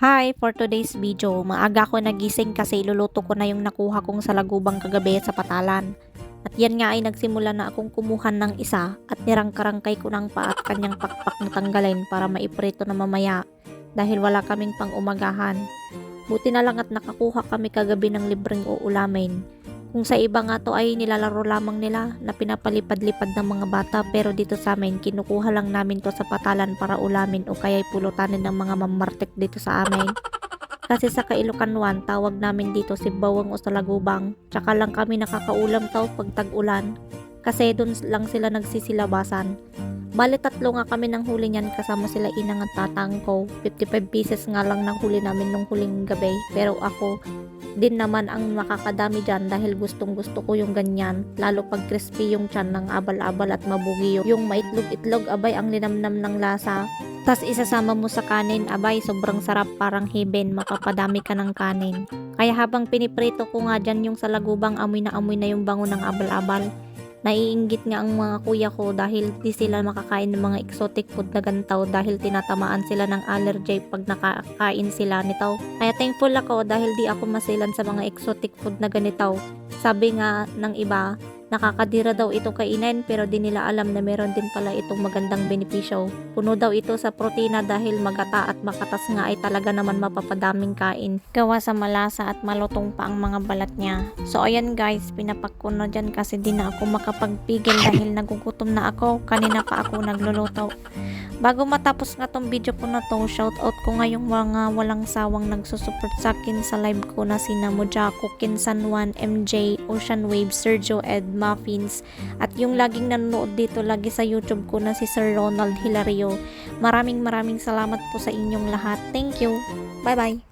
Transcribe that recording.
Hi, for today's video, maaga ako nagising kasi iluluto ko na yung nakuha kong salagubang kagabi sa patalan. At yan nga ay nagsimula na akong kumuhan ng isa at nirangkarangkay ko ng pa at kanyang pakpak na tanggalin para maiprito na mamaya dahil wala kaming pang umagahan. Buti na lang at nakakuha kami kagabi ng libreng uulamin. Kung sa iba nga to ay nilalaro lamang nila na pinapalipad-lipad ng mga bata, pero dito sa amin kinukuha lang namin to sa patalan para ulamin o kaya'y pulutanin ng mga mamartek dito sa amin. Kasi sa Kailocan 1, tawag namin dito si bawang o salagubang. Tsaka lang kami nakakaulam tao pag tag-ulan kasi dun lang sila nagsisilabasan. Bale 3 nga kami ng huli niyan kasama sila inang at tatang ko. 55 pieces nga lang ng huli namin nung huling gabi, pero ako din naman ang makakadami dyan dahil gustong gusto ko yung ganyan, lalo pag crispy yung tiyan ng abal-abal at mabugi yung maitlog-itlog, abay ang linamnam ng lasa. Tas isasama mo sa kanin, abay sobrang sarap, parang heaven, mapapadami ka ng kanin. Kaya habang piniprito ko nga dyan yung salagubang, amoy na yung bango ng abal-abal. Naiinggit nga ang mga kuya ko dahil di sila makakain ng mga exotic food na ganito dahil tinatamaan sila ng allergy pag nakakain sila nito. Kaya thankful ako dahil di ako masilan sa mga exotic food na ganito. Sabi nga ng iba, nakakadira daw ito kainin pero di nila alam na meron din pala itong magandang benepisyo. Puno daw ito sa protina dahil magata at makatas nga ay talaga naman mapapadaming kain. Gawa sa malasa at malutong pa ang mga balat niya. So ayan guys, pinapak ko na dyan kasi di na ako makapagpigil dahil nagugutom na ako. Kanina pa ako nagluluto. Bago matapos nga tong video ko na to, shoutout ko nga yung mga walang sawang nagsusupport sa akin sa live ko na sina Mojako, Kinsan 1, MJ, Ocean Wave, Sergio, Ed, Muffins, at yung laging nanonood dito lagi sa YouTube ko na si Sir Ronald Hilario. Maraming salamat po sa inyong lahat. Thank you. Bye bye.